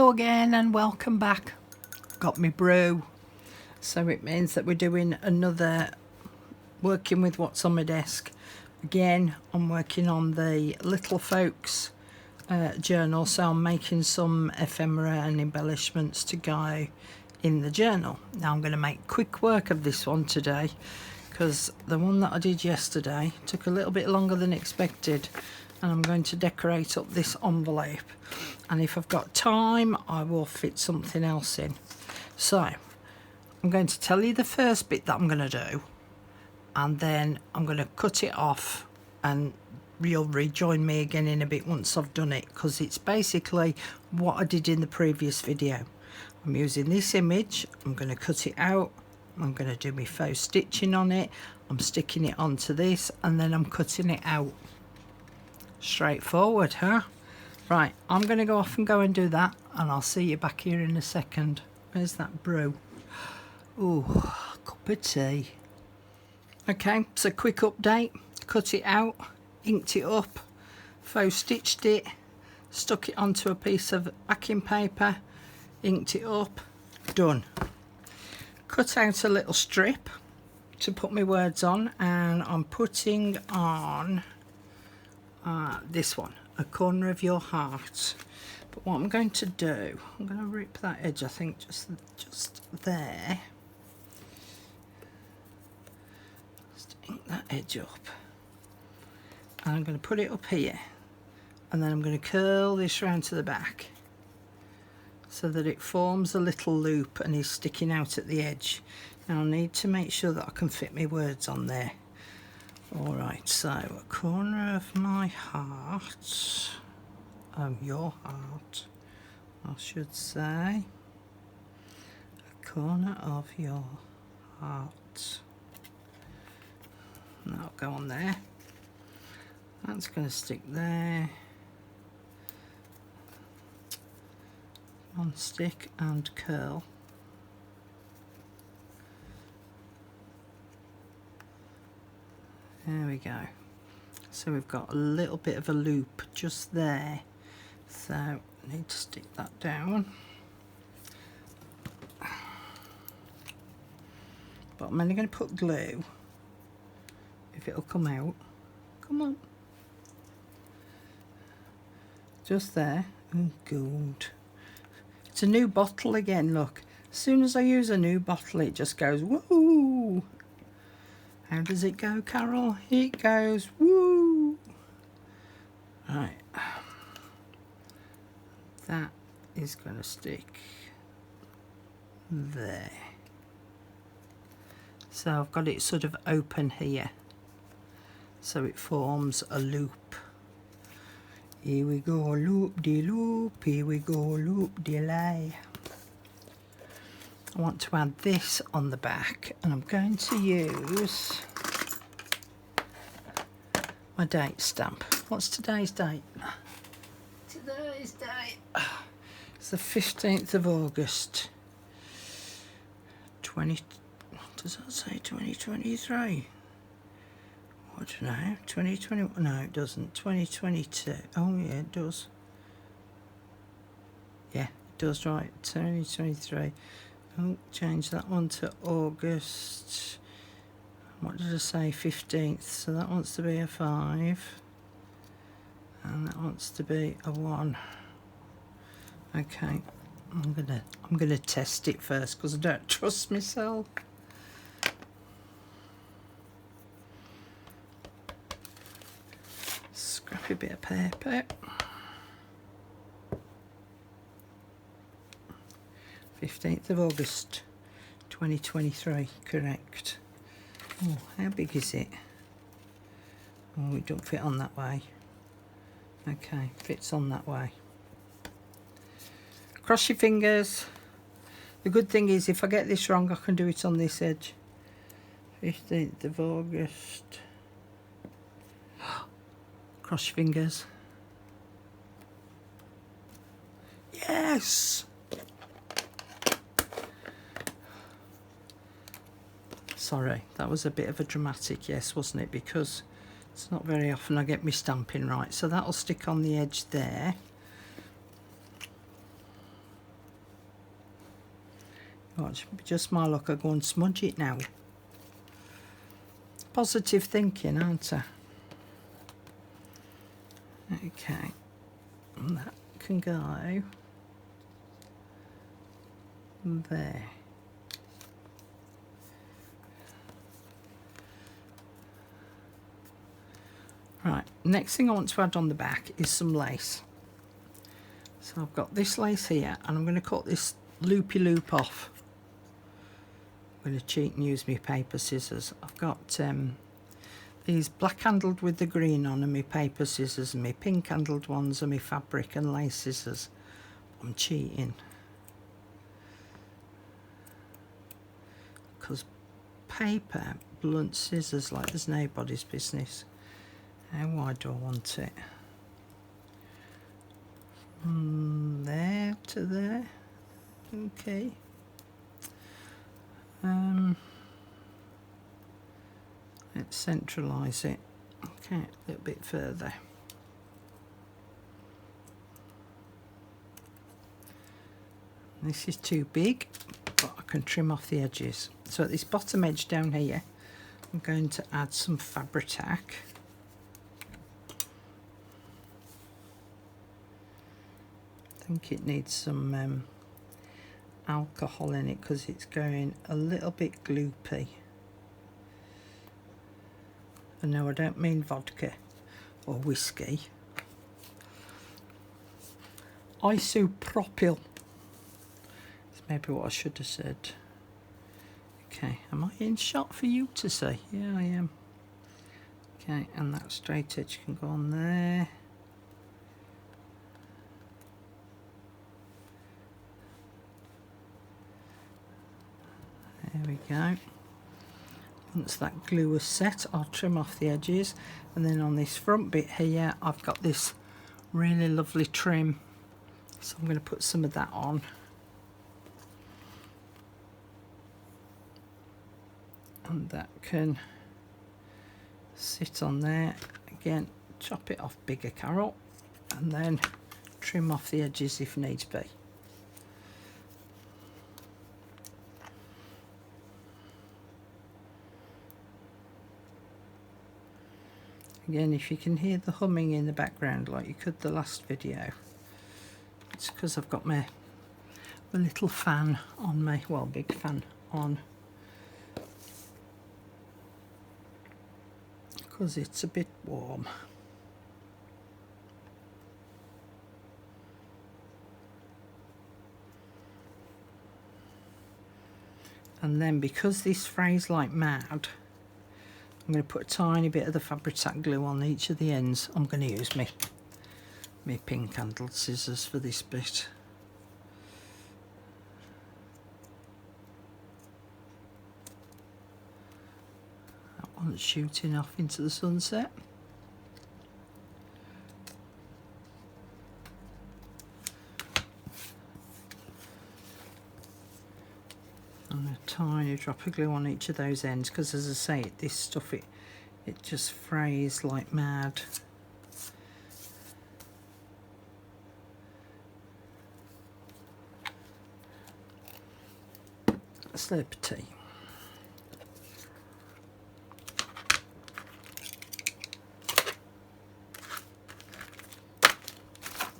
Hello again and welcome back. Got me brew. So it means that we're doing another working with what's on my desk. Again, I'm working on the little folks journal, so I'm making some ephemera and embellishments to go in the journal. Now I'm going to make quick work of this one today because the one that I did yesterday took a little bit longer than expected, and I'm going to decorate up this envelope, and if I've got time I will fit something else in. So I'm going to tell you the first bit that I'm going to do, and then I'm going to cut it off and you'll rejoin me again in a bit once I've done it, because it's basically what I did in the previous video. I'm using this image, I'm going to cut it out, I'm going to do my faux stitching on it, I'm sticking it onto this, and then I'm cutting it out. Straightforward, huh? Right, I'm going to go off and go and do that, and I'll see you back here in a second. Where's that brew? Ooh, cup of tea. Okay, so quick update. Cut it out, inked it up, faux stitched it, stuck it onto a piece of backing paper, inked it up, done. Cut out a little strip to put my words on, and I'm putting on this one, A Corner of Your Heart. But what I'm going to do, I'm going to rip that edge, I think, just there. Just ink that edge up. And I'm going to put it up here, and then I'm going to curl this round to the back so that it forms a little loop and is sticking out at the edge. Now I need to make sure that I can fit my words on there. Alright, so a corner of my heart, your heart, I should say. A corner of your heart. That'll go on there. That's going to stick there. On stick and curl. There we go. So we've got a little bit of a loop just there. So I need to stick that down. But I'm only going to put glue if it'll come out. Come on. Just there. Oh, good. It's a new bottle again, look. As soon as I use a new bottle, it just goes woo. How does it go, Carol? It goes woo. Right. That is going to stick there. So I've got it sort of open here, so it forms a loop. Here we go, loop-de-loop, here we go, loop-de-lay. I want to add this on the back, and I'm going to use my date stamp. What's today's date? Today's date, it's the 15th of August. Does that say 2023? I don't know, 2020, no it doesn't, 2022, oh yeah it does. Yeah, it does, right, 2023. Oh, change that one to August. What did I say, 15th, so that wants to be a 5. And that wants to be a 1. Okay, I'm gonna test it first because I don't trust myself. Scrappy bit of paper. 15th of August 2023, correct. Oh, how big is it? Oh, it don't fit on that way. Okay, fits on that way. Cross your fingers. The good thing is if I get this wrong I can do it on this edge. 15th of August. Cross your fingers. Yes! Sorry, that was a bit of a dramatic yes, wasn't it? Because it's not very often I get my stamping right. So that'll stick on the edge there. Watch, just my luck, I go and smudge it now. Positive thinking, aren't I? Okay, and that can go there. Right, next thing I want to add on the back is some lace. So I've got this lace here, and I'm going to cut this loopy loop off. I'm going to cheat and use my paper scissors. I've got these black handled with the green on, and my paper scissors, and my pink handled ones are my fabric and lace scissors. I'm cheating because paper blunt scissors like there's nobody's business. How wide do I want it? From there to there. Okay. Let's centralise it. Okay, a little bit further. This is too big, but I can trim off the edges. So at this bottom edge down here, I'm going to add some Fabri-Tac. I think it needs some alcohol in it because it's going a little bit gloopy. And no, I don't mean vodka or whiskey. Isopropyl. That's maybe what I should have said. Okay, am I in shot for you to see? Yeah, I am. Okay, and that straight edge can go on there. There we go. Once that glue is set, I'll trim off the edges, and then on this front bit here I've got this really lovely trim, so I'm going to put some of that on. And that can sit on there. Again, chop it off bigger, Carol, and then trim off the edges if needs be. Again, if you can hear the humming in the background like you could the last video, it's because I've got my little fan on my, well, big fan on, because it's a bit warm. And then because this frays like mad, I'm going to put a tiny bit of the Fabri-Tac glue on each of the ends. I'm going to use my pink handled scissors for this bit. That one's shooting off into the sunset. And a tiny drop of glue on each of those ends, because as I say, this stuff it just frays like mad. Slurp tea.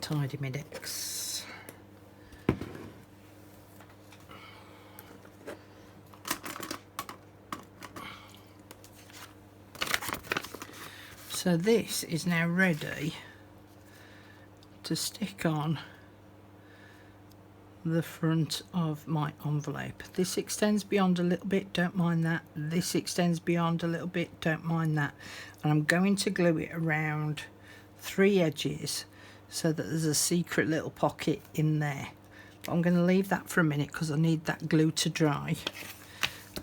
Tidy my decks. So this is now ready to stick on the front of my envelope. This extends beyond a little bit, don't mind that. This extends beyond a little bit, don't mind that. And I'm going to glue it around 3 edges so that there's a secret little pocket in there. But I'm going to leave that for a minute because I need that glue to dry.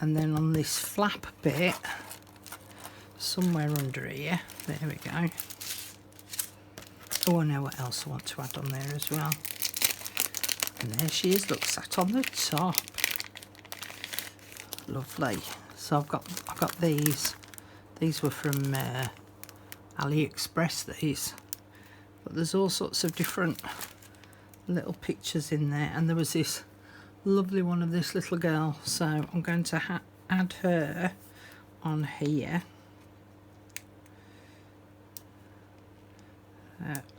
And then on this flap bit, somewhere under here, there we go. Oh, I know what else I want to add on there as well. And there she is, look, sat on the top. Lovely. So I've got these. These were from AliExpress, these. But there's all sorts of different little pictures in there. And there was this lovely one of this little girl, so I'm going to add her on here.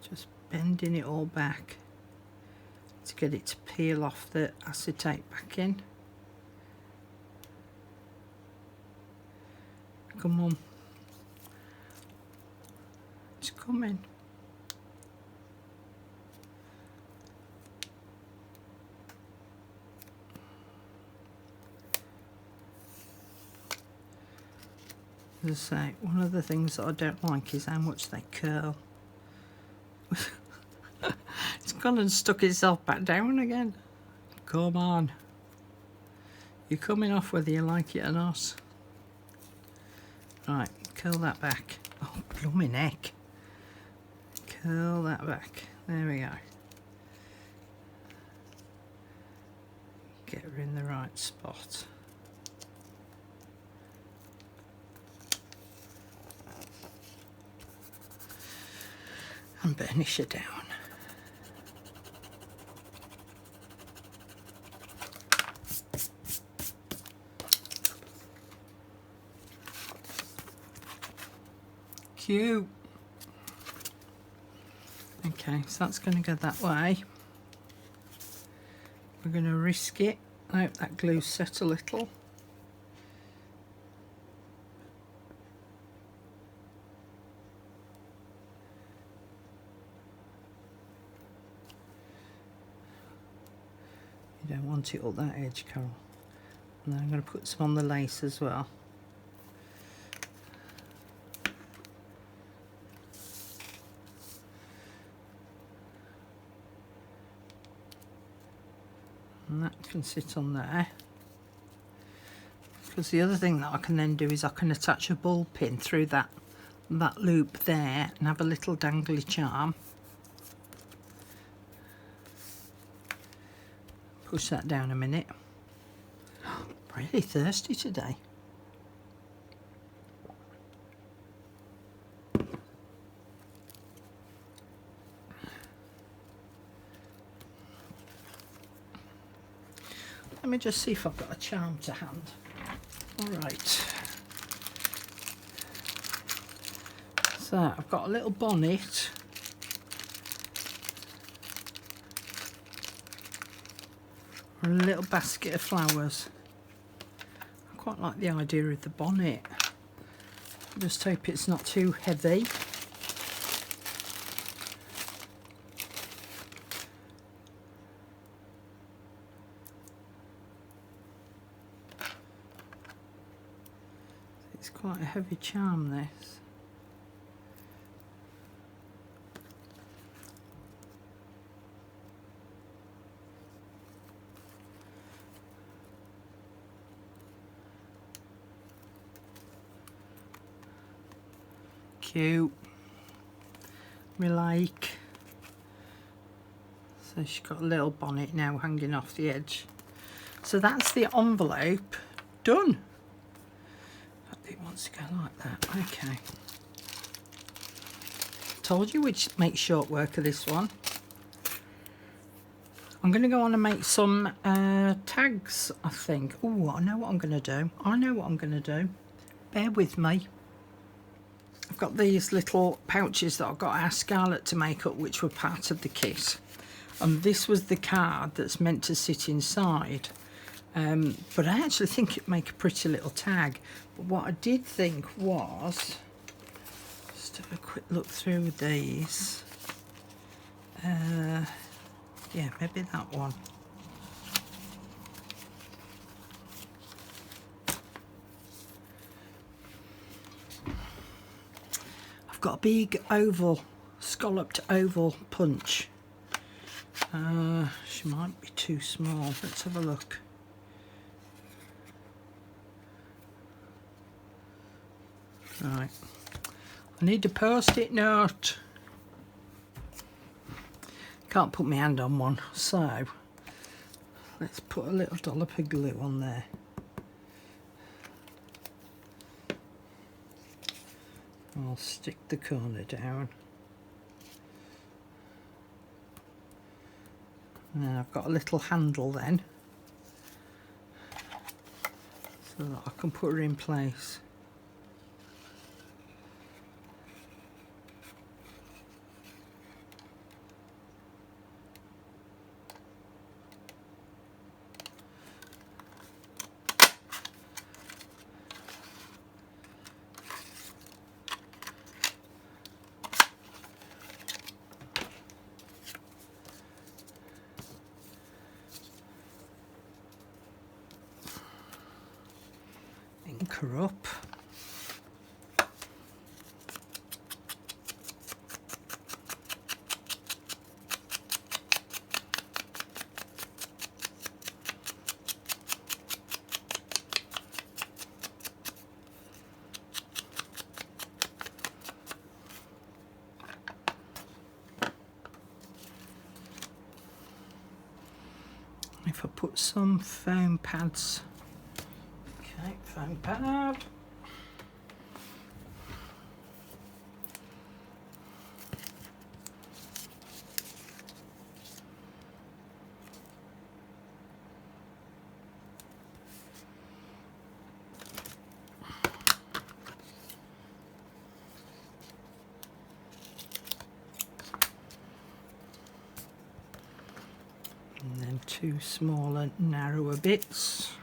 Just bending it all back to get it to peel off the acetate backing. Come on, it's coming. As I say, one of the things that I don't like is how much they curl. It's gone and stuck itself back down again. Come on. You're coming off whether you like it or not. Right, curl that back. Oh, blooming heck. Curl that back. There we go. Get her in the right spot. And burnish her down. Cute. Okay, so that's going to go that way. We're going to risk it. I hope that glue's set a little. You don't want it up that edge, Carol. And then I'm going to put some on the lace as well. And that can sit on there. Because the other thing that I can then do is I can attach a ball pin through that loop there and have a little dangly charm. Push that down a minute. Really thirsty today. Let me just see if I've got a charm to hand. All right. So I've got a little bonnet. And a little basket of flowers. I quite like the idea of the bonnet. I just hope it's not too heavy. It's quite a heavy charm, this. Cute. Me like. So she's got a little bonnet now hanging off the edge. So that's the envelope done. It wants to go like that. Okay. Told you we'd make short work of this one. I'm going to go on and make some tags, I think. Oh, I know what I'm going to do. I know what I'm going to do. Bear with me. I've got these little pouches that I've got to ask Scarlett to make up, which were part of the kit. And this was the card that's meant to sit inside. But I actually think it'd make a pretty little tag. But what I did think was, just have a quick look through these. Yeah, maybe that one. I've got a big oval, scalloped oval punch. She might be too small. Let's have a look. Right. I need a post-it note. Can't put my hand on one, so let's put a little dollop of glue on there. I'll stick the corner down. And then I've got a little handle then. so that I can put her in place. Ink her up. If I put some foam pads, okay, foam pad. And then two smaller, narrower bits.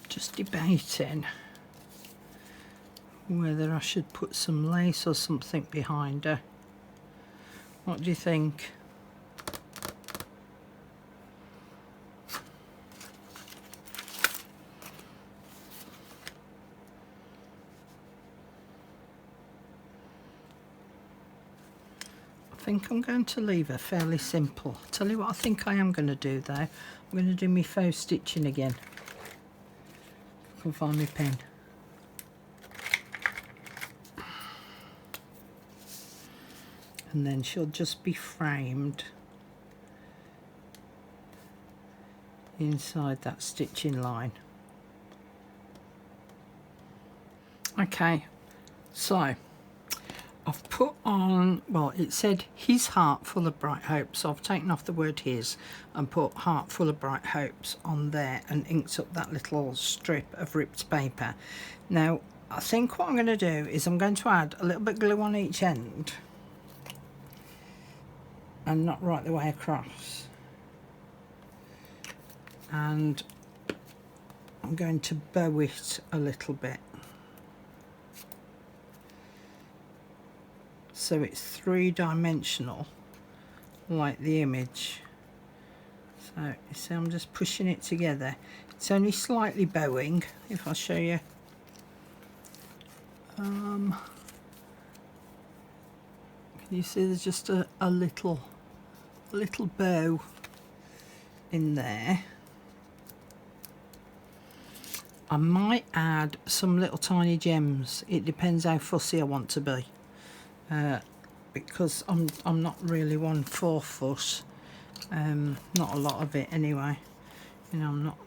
Just debating whether I should put some lace or something behind her. What do you think? I think I'm going to leave her fairly simple. Tell you what I think I am going to do though. I'm going to do my faux stitching again. I can find my pen. And then she'll just be framed inside that stitching line. Okay, so I've put on, well, it said his heart full of bright hopes, so I've taken off the word his and put heart full of bright hopes on there and inked up that little strip of ripped paper. Now I think what I'm going to do is I'm going to add a little bit of glue on each end and not right the way across, and I'm going to bow it a little bit so it's three-dimensional like the image. So you see I'm just pushing it together. It's only slightly bowing. If I show you, can you see there's just a little bow in there. I might add some little tiny gems. It depends how fussy I want to be, because I'm not really one for fuss. Not a lot of it anyway. You know, I'm not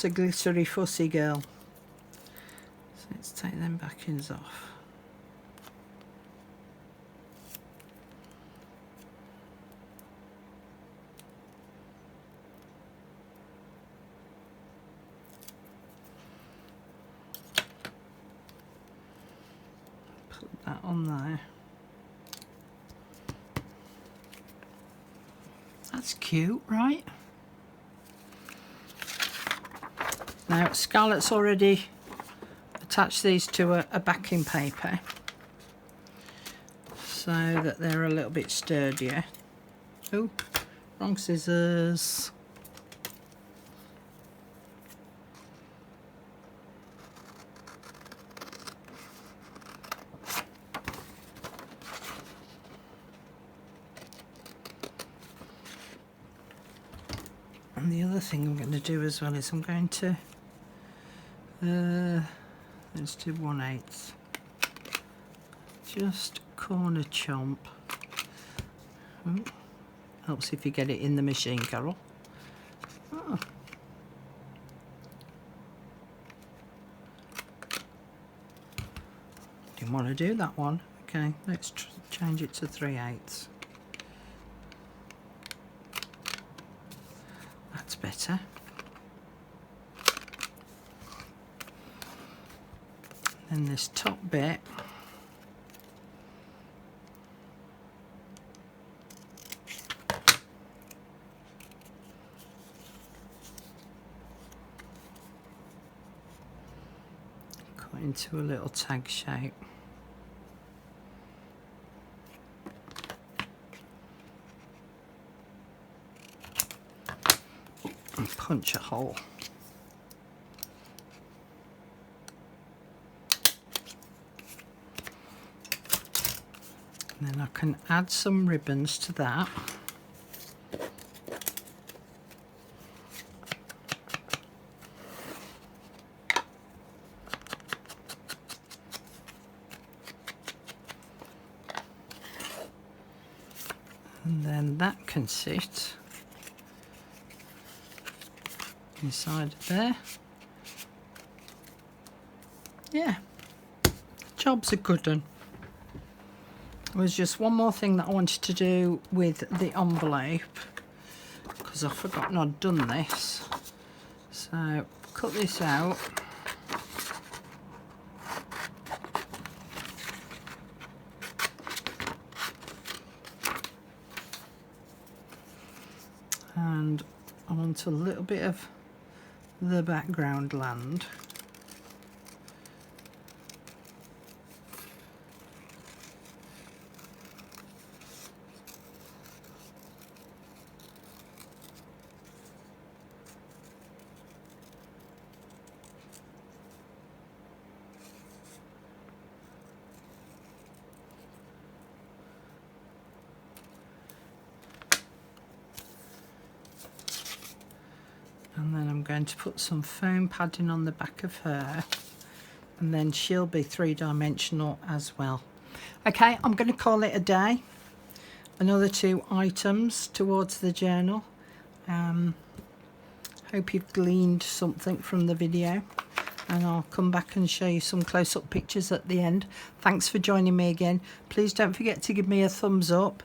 a glittery fussy girl. So let's take them backings off. That on there. That's cute, right? Now Scarlett's already attached these to a backing paper so that they're a little bit sturdier. Oh, wrong scissors. And the other thing I'm going to do as well is I'm going to let's do 1/8, just corner chomp. Oh, helps if you get it in the machine, Carol. Oh. Didn't want to do that one. Okay, let's change it to 3/8. That's better. Then this top bit, cut into a little tag shape. And punch a hole. And then I can add some ribbons to that. And then that can sit inside there. Yeah, job's a good one. There was just one more thing that I wanted to do with the envelope, because I've forgotten I'd done this. So cut this out. And I want a little bit of the background land. And then I'm going to put some foam padding on the back of her, and then she'll be 3-dimensional as well. Okay, I'm going to call it a day. Another 2 items towards the journal. Hope you've gleaned something from the video, and I'll come back and show you some close-up pictures at the end. Thanks for joining me again. Please don't forget to give me a thumbs up,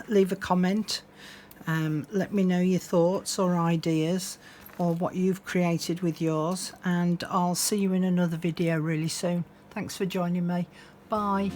leave a comment, let me know your thoughts or ideas, or what you've created with yours, and I'll see you in another video really soon. Thanks for joining me. Bye.